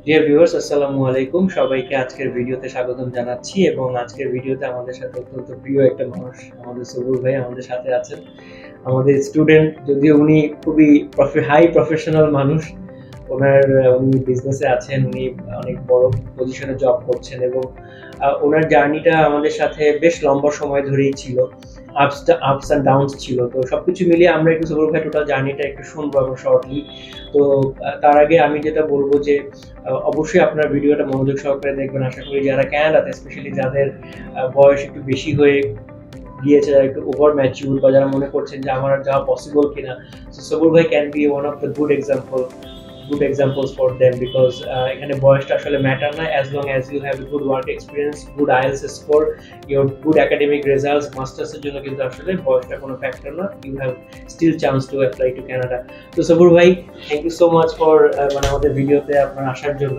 Dear viewers, আসসালামু আলাইকুম। সবাইকে আজকের ভিডিওতে স্বাগতম জানাচ্ছি এবং আজকের ভিডিওতে আমাদের সাথে অত্যন্ত প্রিয় একটা মানুষ আমাদের সবুর ভাই আমাদের সাথে আছেন। আমাদের স্টুডেন্ট, যদিও উনি খুবই হাই প্রফেশনাল মানুষ। উনি বিজনেসে আছেন, উনি অনেক বড় পজিশনে জব করছেন এবং ওনার জার্নিটা আমাদের সাথে বেশ লম্বা সময় ধরেই ছিল। আপস অ্যান্ড ডাউনস ছিল। তো সবকিছু মিলিয়ে আমরা একটু সবুর ভাই টোটাল জার্নিটা একটু শুনবো এবং শর্টলি। তো তার আগে আমি যেটা বলবো যে অবশ্যই আপনার ভিডিওটা মনোযোগ সহকারে দেখবেন। আশা করি যারা ক্যানাডাতে, স্পেশালি যাদের বয়স একটু বেশি হয়ে গিয়েছে, যারা একটু ওভার ম্যাচিউর বা যারা মনে করছেন যে আমার যাওয়া পসিবল কিনা, সো সবুর ভাই can be one of the good examples for them because এখানে বয়সটা আসলে ম্যাটার না, as long as you have a good work experience, good IELTS score, your good academic results, masters এর জন্য কিন্তু আসলে বয়সটা কোনো ফ্যাক্টর না। You have still chance to apply to Canada. তো সবুর ভাই, thank you so much for আমাদের ভিডিওতে আপনার আসার জন্য।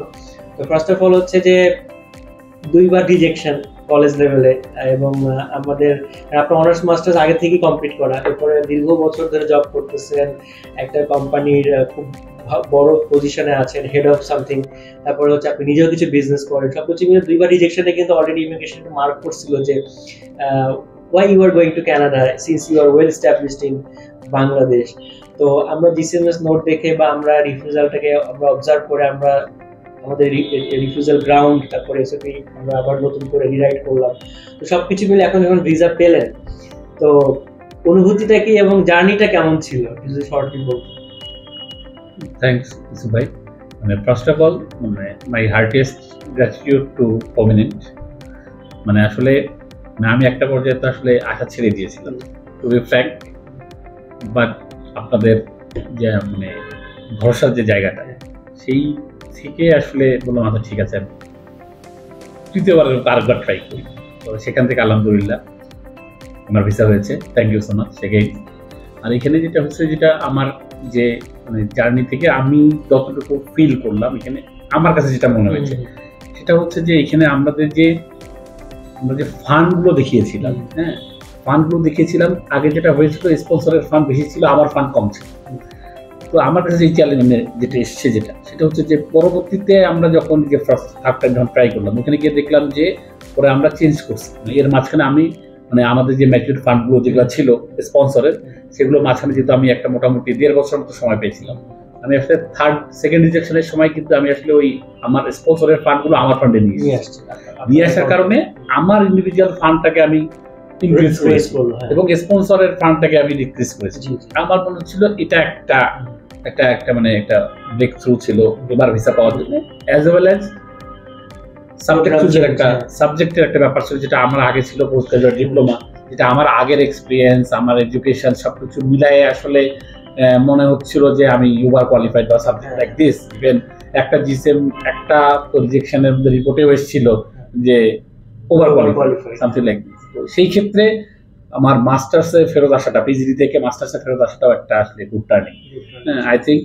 তো ফার্স্ট অফ অল হচ্ছে যে দুইবার রিজেকশন কলেজ লেভেলে এবং আপনার অনার্স মাস্টার্স আগে থেকেই কমপ্লিট করা, এরপরে দীর্ঘ বছর ধরে জব করতেছেন একটা কোম্পানির, খুব বড় পজিশনে আছেন, হেড অফ সামথিং। তারপরে হচ্ছে আপনি নিজেও কিছু বিজনেস করেন, সবকিছু মিলে দুইবার রিজেকশনে কিন্তু অলরেডি ইমিগ্রেশন মার্ক করছিল যে why you are going to Canada since you are well established in Bangladesh. তো আমরা জিসিএমএস নোট দেখে বা আমরা রিফিউজালটাকে আমরা অবজার্ভ করে আমরা আমাদের রিফিউজাল গ্রাউন্ড, তারপরে এসএপি আমরা আবার নতুন করে রিরাইট করলাম। তো সবকিছু মিলে এখন যখন ভিসা পেলেন, তো অনুভূতিটা কি এবং জার্নিটা কেমন ছিল যদি শর্টলি বলতেন? থ্যাংকস ইসু ভাই। First of all my heartiest gratitude two prominent. আসলে আমি একটা পর্যায়ে তো আসলে আশা ছেড়ে দিয়েছিলাম, টু বি ফ্র্যাঙ্ক। বাট আপনাদের যে ভরসার যে জায়গাটা, সেই থেকে আসলে বললাম আচ্ছা ঠিক আছে, আমি তৃতীয়বারের আরেকবার ট্রাই করি। তো সেখান থেকে আলহামদুলিল্লাহ আমার ভিসা হয়েছে, thank you so much second. আর এখানে যেটা হচ্ছে, যেটা আমার যে জার্নি থেকে আমি যতটুকু ফিল করলাম, এখানে আমার কাছে যেটা মনে হয়েছে সেটা হচ্ছে যে এখানে আমরা যে ফান্ডগুলো দেখিয়েছিলাম, ফান্ডগুলো দেখিয়েছিলাম, আগে যেটা হয়েছিল স্পন্সরের ফান্ড বেশি ছিল, আমার ফান্ড কম ছিল। তো আমার কাছে যে চ্যালেঞ্জ যেটা এসছে, সেটা হচ্ছে যে পরবর্তীতে আমরা যখন যে ফার্স্ট হাফ টাইম যখন ট্রাই করলাম, ওখানে গিয়ে দেখলাম যে পরে আমরা চেঞ্জ করছি। এর মাঝখানে আমি আমাদের যে ম্যাচুরিটি ফান্ডগুলো যেগুলো ছিল স্পন্সরের, সেগুলো মাঝখানে যেহেতু আমি একটা মোটামুটি 1.5 বছরের মতো সময় পেয়েছিলাম, আমি আসলে সেকেন্ড রিজেকশনের সময় কিন্তু আমি আসলে ওই আমার স্পন্সরের ফান্ডগুলো আমার ফান্ডে নিয়ে আসার কারণে আমার ইন্ডিভিজুয়াল ফান্ডটাকে আমি ইনক্রিজ করেছি এবং স্পন্সরের ফান্ডটাকে আমি ডিক্রিজ করেছি। আমার মনে হচ্ছিল এটা একটা একটা ব্রেক থ্রু ছিল এবার ভিসা পাওয়ার জন্য, অ্যাজ ওয়েল অ্যাজ সাবজেক্টের একটা ব্যাপার ছিল, যেটা আমার আগে ছিল পোস্ট গ্রাজুয়েট ডিপ্লোমা, যেটা আমার আগের এক্সপিরিয়েন্স, আমার এডুকেশন সবকিছু মিলাই আসলে মনে হচ্ছিল যে আমি ওভার কোয়ালিফাইড বা সাবজেক্ট লাইক দিস। ইভেন একটা জিসিএম একটা রিজেকশনের মধ্যে রিপোর্টেও এসেছিল যে over qualified something like this. তো সেই ক্ষেত্রে আমার মাস্টার্সে ফেরত আসাটা, পিজিডি থেকে মাস্টার্সে ফেরত আসাটাও একটা আসলে গুড টার্নিং। আই থিঙ্ক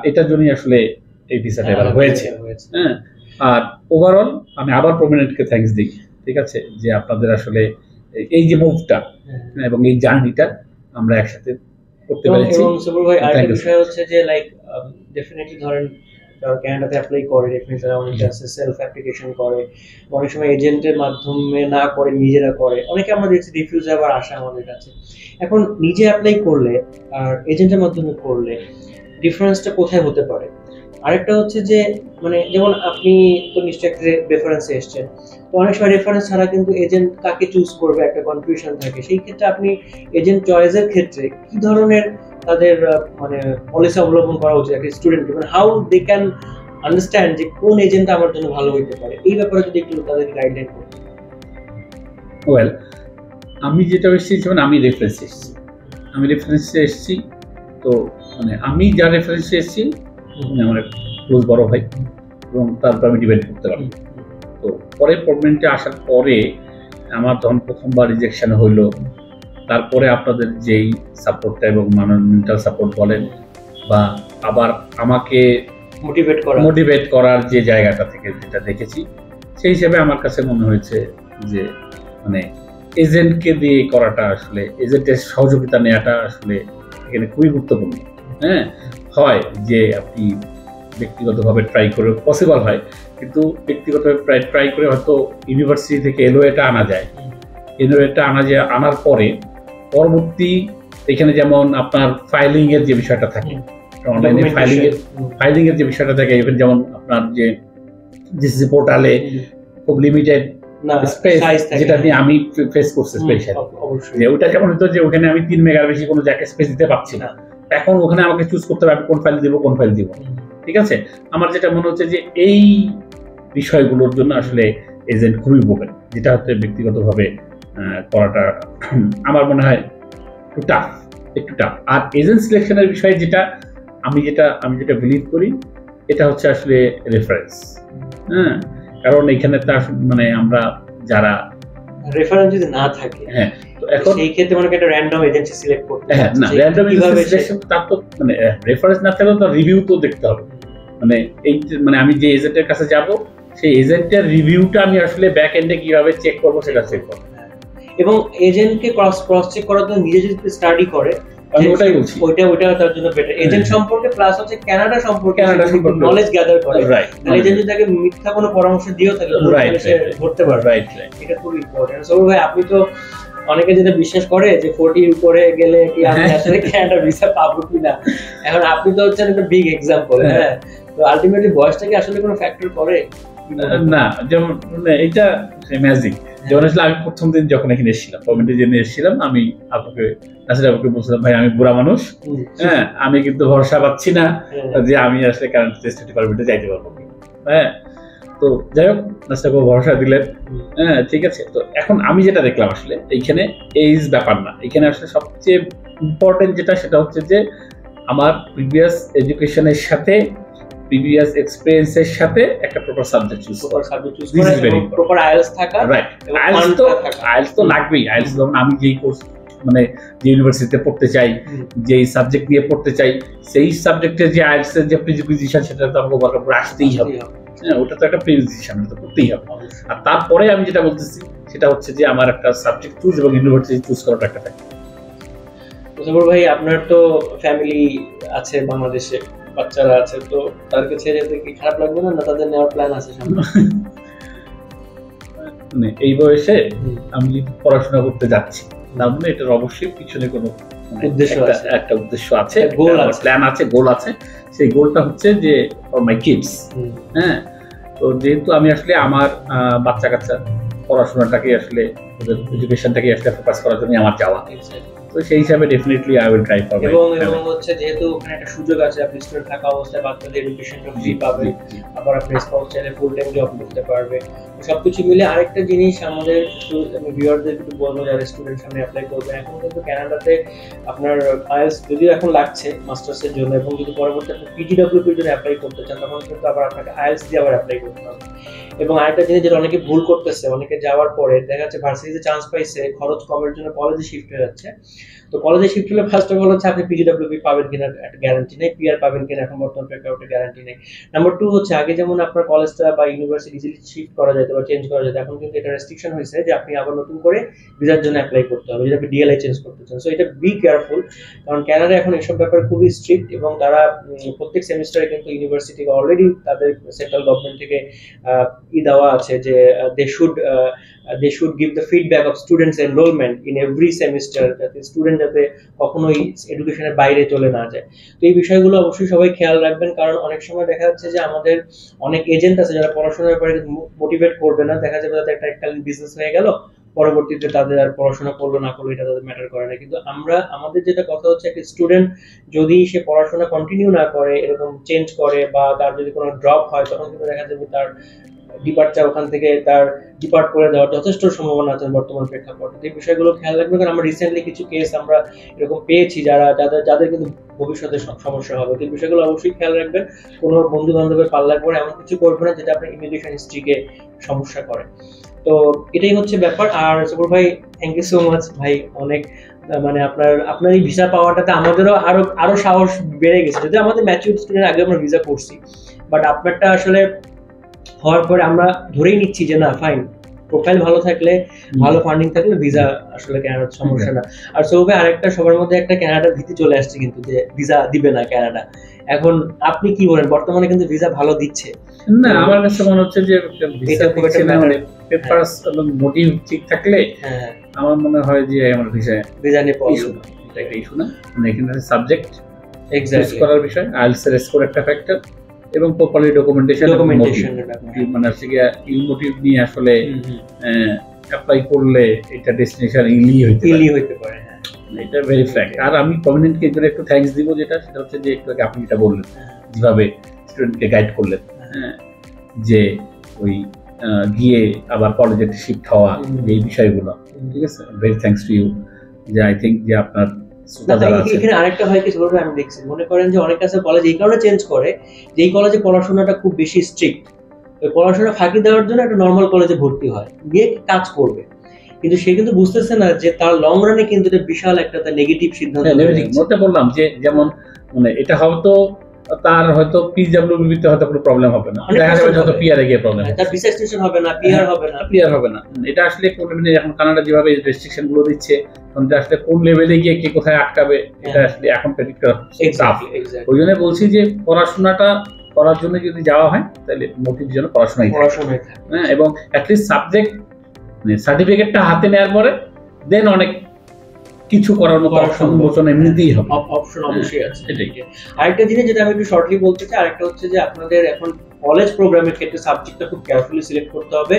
এটার জন্যই আসলে এই ভিসাটা এবার হয়েছে। আর ওভারঅল আমি আবার প্রমিনেন্টকে থ্যাঙ্কস দিই, ঠিক আছে, যে আপনাদের আসলে এই যে মুভটা এবং এই জার্নিটা আমরা একসাথে করতে পেরেছি। এবং সবুর ভাই, আরেকটা বিষয় হচ্ছে যে লাইক ডেফিনেটলি ধরেন ক্যানাডাতে অ্যাপ্লাই করে, ডেফিনেটলি অনেকে আছে সেলফ অ্যাপ্লিকেশন করে, অনেক সময় এজেন্টের মাধ্যমে না করে নিজেরা করে, অনেকে আমরা দেখছি রিফিউজ আবার আসে আমাদের কাছে। এখন নিজে অ্যাপ্লাই করলে আর এজেন্টের মাধ্যমে করলে ডিফারেন্সটা কোথায় হতে পারে? আরেকটা হচ্ছে যে যেমন আপনি তো নিশ্চয়ই একটা রেফারেন্সে এসছেন, তো অনেক সময় রেফারেন্স ছাড়া কিন্তু এজেন্ট কাকে চুজ করবে একটা কনফিউশন থাকে। সেই ক্ষেত্রে আপনি এজেন্ট চয়েসের ক্ষেত্রে কি ধরনের তাদের পলিসি অবলম্বন করা উচিত একটা student, how they can understand যে কোন এজেন্ট আমার জন্য ভালো হইতে পারে, এই ব্যাপারে যদি একটু তাদেরকে গাইডলাইন করতে। ওয়েল, আমি যেটা এসেছি, আমি রেফারেন্সে এসেছি। তো আমি যা রেফারেন্সে এসেছি আমার ক্লোজ বড় ভাই, এবং তারপর আমি ডিপেন্ড করতে পারি। তো পরে প্রবলেমটা আসার পরে আমার যখন প্রথমবার রিজেকশন হইলো, তারপরে আপনাদের যেই সাপোর্টটা এবং মেন্টাল সাপোর্ট বলেন বা আবার আমাকে মোটিভেট করার যে জায়গাটা থেকে যেটা দেখেছি, সেই হিসেবে আমার কাছে মনে হয়েছে যে এজেন্টকে দিয়ে করাটা আসলে, এজেন্টের সহযোগিতা নেওয়াটা আসলে এখানে খুবই গুরুত্বপূর্ণ। হয় যে আপনি ব্যক্তিগতভাবে ট্রাই করে পসিবল হয়, কিন্তু ব্যক্তিগতভাবে ট্রাই করে হয়তো ইউনিভার্সিটি থেকে এলওএটা আনা যায়। এলওএটা আনার পরে পরবর্তী এখানে যেমন আপনার ফাইলিং এর যে বিষয়টা থাকে, অনলাইনে ফাইলিং এর যে বিষয়টা থাকে, যেমন আপনার যে জিসিসি পোর্টালে খুব লিমিটেড স্পেস, যেটা নিয়ে আমি ফেস করছি স্পেশালি, যে ওইটা কেমন হতো যে ওখানে আমি 3 মেগার বেশি কোনো জায়গায় স্পেস দিতে পারছি না। এখন ওখানে আমাকে চুজ করতে হবে আমি কোন ফাইল দিব। ঠিক আছে, আমার যেটা মনে হচ্ছে যে এই বিষয়গুলোর জন্য আসলে এজেন্ট খুবই উপকারী, যেটা হচ্ছে ব্যক্তিগতভাবে করাটা আমার মনে হয় একটু টাফ। আর এজেন্ট সিলেকশনের বিষয়ে আমি যেটা বিলিভ করি, এটা হচ্ছে আসলে রেফারেন্স। হ্যাঁ, কারণ এখানে তার মানে আমরা যারা রেফারেন্স যদি না থাকে, হ্যাঁ, তো এখন এই ক্ষেত্রে মানে একটা র্যান্ডম এজেন্সি সিলেক্ট করতে হবে। না, র্যান্ডম এজেন্সি সিলেকশন তার তো মানে রেফারেন্স না থাকলেও তার রিভিউ তো দেখতে হবে। মানে আমি যে এজেন্টের কাছে যাব, সেই এজেন্টের রিভিউটা আমি আসলে ব্যাক এন্ডে কিভাবে চেক করব সেটা চেক করব। এবং এজেন্টকে ক্রস চেক করার জন্য নিজে যদি স্টাডি করে, আমি ওটাই বলছি, ওইটা তার জন্য বেটার। এজেন্ট সম্পর্কে প্লাস হচ্ছে কানাডা সম্পর্কে নলেজ গ্যাদার করে, এজেন্ট যদি তাকে মিথ্যা কোনো পরামর্শ দিও থাকে সে ধরতে পারবে। রাইট, এটা খুব ইম্পর্টেন্ট। সো ভাই, আপনি তো অনেকে যেটা বিশ্বাস করে যে 40 উপরে গেলে কি আমি আসলে কানাডা ভিসা পাবো কিনা, এখন আপনি তো হচ্ছেন একটা বিগ এক্সাম্পল। হ্যাঁ, তো আলটিমেটলি বয়সটা কি আসলে কোনো ফ্যাক্টর করে? না, যেমন এটা ম্যাজিক। যেমন আসলে আমি প্রথম দিন যখন এখানে এসেছিলাম, কমিটি এসেছিলাম, আমি নাসির বলছিলাম, ভাই আমি বুড়া মানুষ, হ্যাঁ, আমি কিন্তু ভরসা পাচ্ছি না যে আমি আসলে কারেন্ট টেস্ট ডিপার্টমেন্টে যাইতে পারবো। হ্যাঁ, তো যাই হোক, নাসির ভরসা দিলেন। হ্যাঁ, ঠিক আছে। তো এখন আমি যেটা দেখলাম আসলে এইখানে এইজ ব্যাপার না, এখানে আসলে সবচেয়ে ইম্পর্টেন্ট যেটা, সেটা হচ্ছে যে আমার প্রিভিয়াস এডুকেশনের সাথে প্রিভিয়াস এক্সপেরিয়েন্সের সাথে একটা প্রপার সাবজেক্ট চুজ করা, প্রপার আইএলটিএস থাকা। রাইট, আইএলটিএস তো লাগবেই। আইএলটিএস যেমন আমি যেই কোর্স মানে যে ইউনিভার্সিটিতে পড়তে চাই, যেই সাবজেক্ট নিয়ে পড়তে চাই, সেই সাবজেক্টের যে আইএলটিএস এর যে প্রিজিকুইজিশন, সেটা তো আমাকে বলার পর আসতেই হবে। হ্যাঁ, ওটা তো একটা প্রিজিকুইজিশন, তো করতেই হবে। আর তারপরে আমি যেটা বলতেছি সেটা হচ্ছে যে আমার একটা সাবজেক্ট চুজ এবং ইউনিভার্সিটি চুজ করাটা একটা ফ্যাক্টর। মুসাফর ভাই, আপনার তো ফ্যামিলি আছে বাংলাদেশে, বাচ্চারা আছে, তো তাদেরকে ছেড়ে যেতে কি খারাপ লাগবে না? তাদের নেওয়ার প্ল্যান আছে সামনে? মানে এই বয়সে আমি পড়াশোনা করতে যাচ্ছি, তার মানে এটার অবশ্যই পিছনে কোনো একটা উদ্দেশ্য আছে, প্ল্যান আছে, গোল আছে। সেই গোলটা হচ্ছে যে ফর মাই কিডস। হ্যাঁ, তো যেহেতু আমি আসলে আমার বাচ্চা কাচ্চা পড়াশোনাটাকে আসলে এডুকেশনটাকে আসলে ফোকাস করার জন্য আমার যাওয়া, তো সেই হিসাবে definitely I will try for. এবং হচ্ছে যেহেতু ওখানে একটা সুযোগ আছে, আপনি স্টুডেন্ট থাকা অবস্থায় বাচ্চাদের এডুকেশনটা ফ্রি পাবে, আবার আপনি স্পাউস চাইলে ফুল টাইম জব করতে পারবে। সবকিছু মিলে আরেকটা জিনিস আমাদের আমি ভিউয়ারদের একটু বলবো, যারা স্টুডেন্ট সামনে অ্যাপ্লাই করবে, এখন কিন্তু কানাডাতে আপনার আইএলটিএস যদিও এখন লাগছে মাস্টার্সের জন্য, এবং যদি পরবর্তী আপনি পিজিডব্লিউপির জন্য অ্যাপ্লাই করতে চান, তখন কিন্তু আবার আপনাকে আইএলটিএস দিয়ে আবার অ্যাপ্লাই করতে হবে। এবং আরেকটা জিনিস যেটা অনেকে ভুল করতেছে, অনেকে যাওয়ার পরে দেখা যাচ্ছে ভার্সিটিতে চান্স পাইছে, খরচ কমের জন্য কলেজে শিফট হয়ে যাচ্ছে। তো কলেজে শিফট হলে ফার্স্ট অফ অল হচ্ছে আপনি পিজিডব্লিউপি পাবেন কিনা একটা গ্যারান্টি নেই, পিআর পাবেন কিনা এখন বর্তমান প্রেক্ষাপটে গ্যারান্টি নেই। নাম্বার 2 হচ্ছে আগে যেমন আপনার কলেজটা বা ইউনিভার্সিটি ইজিলি শিফট করা যেত বা চেঞ্জ করা যেত, এখন কিন্তু এটা রেস্ট্রিকশন হয়েছে যে আপনি আবার নতুন করে ভিসার জন্য অ্যাপ্লাই করতে হবে যদি আপনি ডিএলআই চেঞ্জ করতে চান। সো এটা বি কেয়ারফুল, কারণ কানাডা এখন এসব ব্যাপারে খুবই স্ট্রিক্ট, এবং তারা প্রত্যেক সেমিস্টারে কিন্তু ইউনিভার্সিটি অলরেডি তাদের সেন্ট্রাল গভর্নমেন্ট থেকে দেওয়া আছে যে they should give the feedback of students enrollment in every semester, যাতে স্টুডেন্ট যাতে কখনোই এডুকেশনের বাইরে চলে না যায়। তো এই বিষয়গুলো অবশ্যই সবাই খেয়াল রাখবেন, কারণ অনেক সময় দেখা যাচ্ছে যে আমাদের অনেক এজেন্ট আছে যারা পড়াশোনার ব্যাপারে মোটিভেট করবে না, দেখা যাবে তাদের একটা এককালীন বিজনেস হয়ে গেল, পরবর্তীতে তাদের আর পড়াশোনা করলো না করলো এটা তাদের ম্যাটার করে না। কিন্তু আমাদের যেটা কথা হচ্ছে, একটা স্টুডেন্ট যদি সে পড়াশোনা কন্টিনিউ না করে, এরকম চেঞ্জ করে বা তার যদি কোনো ড্রপ হয়, তখন কিন্তু দেখা যাবে তার ডিপার্চার, ওখান থেকে তার ডিপার্ট করে দেওয়ার যথেষ্ট সম্ভাবনা আছে বর্তমান প্রেক্ষাপটে। এই বিষয়গুলো খেয়াল রাখবেন, কারণ আমরা রিসেন্টলি কিছু কেস আমরা এরকম পেয়েছি যাদের কিন্তু ভবিষ্যতে সমস্যা হবে। এই বিষয়গুলো অবশ্যই খেয়াল রাখবেন। কোনো বন্ধু বান্ধবের পাল্লায় পরে এমন কিছু করবে না যেটা আপনার ইমিগ্রেশন হিস্ট্রিকে সমস্যা করে। তো এটাই হচ্ছে ব্যাপার। আর সবুর ভাই, থ্যাংক ইউ সো মাচ ভাই, অনেক মানে আপনার এই ভিসা পাওয়াটাতে আমাদেরও আরো সাহস বেড়ে গেছে। যদি আমাদের ম্যাচিউর স্টুডেন্ট আগে আমরা ভিসা করছি, বাট আপনারটা আসলে হওয়ার পরে আমরা ধরেই নিচ্ছি যে না ফাইন, প্রোফাইল ভালো থাকলে, ভালো ফান্ডিং থাকলে ভিসা আসলে কানাডার সমস্যা না। আর সৌভাই আরেকটা সবার মধ্যে একটা কানাডার ভীতি চলে আসছে কিন্তু, যে ভিসা দিবে না কানাডা। এখন আপনি কি বলেন, বর্তমানে কিন্তু ভিসা ভালো দিচ্ছে না? আমার কাছে মনে হচ্ছে যে ভিসা দিচ্ছে না, মানে পেপারস এবং মোটিভ ঠিক থাকলে আমার মনে হয় যে আমার ভিসা নিয়ে ইস্যু না, এটা একটা ইস্যু না। মানে এখানে সাবজেক্ট এক্স্যাক্টলি করার বিষয়, আইএলটিএস এর স্কোর একটা ফ্যাক্টর, এবং প্রপারলি ডকুমেন্টেশন, মানে হচ্ছে ইল মোটিভ নিয়ে আসলে অ্যাপ্লাই করলে এটা ডেস্টিনেশন হইতে পারে। এটা ভেরি ফ্যাক্ট। আর আমি কমিউনিটিকে এর জন্য একটু থ্যাঙ্কস দিব, সেটা হচ্ছে যে একটু আগে আপনি যেটা বললেন, যেভাবে স্টুডেন্টকে গাইড করলেন, যে ওই গিয়ে আবার কলেজে শিফট হওয়া, এই বিষয়গুলো, ঠিক আছে, ভেরি থ্যাঙ্কস টু ইউ। যে আই থিঙ্ক যে আপনার এখানে আরেকটা হয় কি বলবো, আমি দেখছি, মনে করেন যে অনেক কাছে কলেজ এই কারণে চেঞ্জ করে যে এই কলেজে পড়াশোনাটা খুব বেশি স্ট্রিক্ট, ওই পড়াশোনা ফাঁকি দেওয়ার জন্য একটা নর্মাল কলেজে ভর্তি হয়, গিয়ে কাজ করবে, কিন্তু সে কিন্তু বুঝতেছে না যে তার লং রানে কিন্তু এটা বিশাল একটা তার নেগেটিভ সিদ্ধান্ত। মনে বললাম যে যেমন মানে এটা হয়তো তার হয়তো পিডব্লিউবি তে হয়তো কোনো প্রবলেম হবে না, দেখা যাবে হয়তো পিআর এ গিয়ে প্রবলেম হবে, তার ভিসা এক্সটেনশন হবে না, পিআর হবে না। এটা আসলে কোন এখন কানাডা যেভাবে রেস্ট্রিকশন গুলো দিচ্ছে, তখন আসলে কোন লেভেলে গিয়ে কে কোথায় আটকাবে এটা আসলে এখন প্রেডিক্ট করা টাফ। ওই জন্য বলছি যে পড়াশোনাটা করার জন্য যদি যাওয়া হয় তাহলে মোটিভ যেন পড়াশোনাই থাকে, হ্যাঁ, এবং অ্যাটলিস্ট সাবজেক্ট মানে সার্টিফিকেটটা হাতে নেওয়ার পরে দেন অনেক কিছু করার মতো অপশন এমনিতেই হবে, অপশন অবশ্যই আছে। আরেকটা জিনিস যেটা আমি একটু শর্টলি বলতে চাই, আরেকটা হচ্ছে যে আপনাদের এখন কলেজ প্রোগ্রামের ক্ষেত্রে সাবজেক্টটা খুব কেয়ারফুলি সিলেক্ট করতে হবে।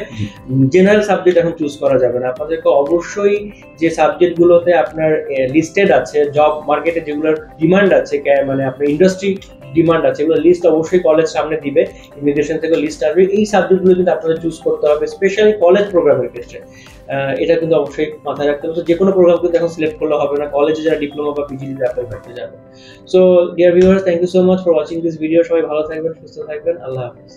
জেনারেল সাবজেক্ট এখন চুজ করা যাবে না, আপনাদেরকে অবশ্যই যে সাবজেক্টগুলোতে আপনার লিস্টেড আছে, জব মার্কেটে যেগুলোর ডিমান্ড আছে, মানে আপনার ইন্ডাস্ট্রি ডিমান্ড আছে, এগুলো লিস্ট অবশ্যই কলেজ সামনে দিবে, ইমিগ্রেশন থেকে লিস্ট আসবে, এই সাবজেক্টগুলো কিন্তু আপনাদের চুজ করতে হবে, স্পেশালি কলেজ প্রোগ্রামের ক্ষেত্রে। এটা কিন্তু অবশ্যই মাথায় রাখতে হবে। যে কোনো প্রোগ্রাম কিন্তু এখন সিলেক্ট করলে হবে না, কলেজে যারা ডিপ্লোমা বা পিজিতে অ্যাপ্লাই করতে যাবে। So dear viewers, thank you so much for watching this video. সবাই ভালো থাকবেন, সুস্থ থাকবেন, আল্লাহ হাফেজ।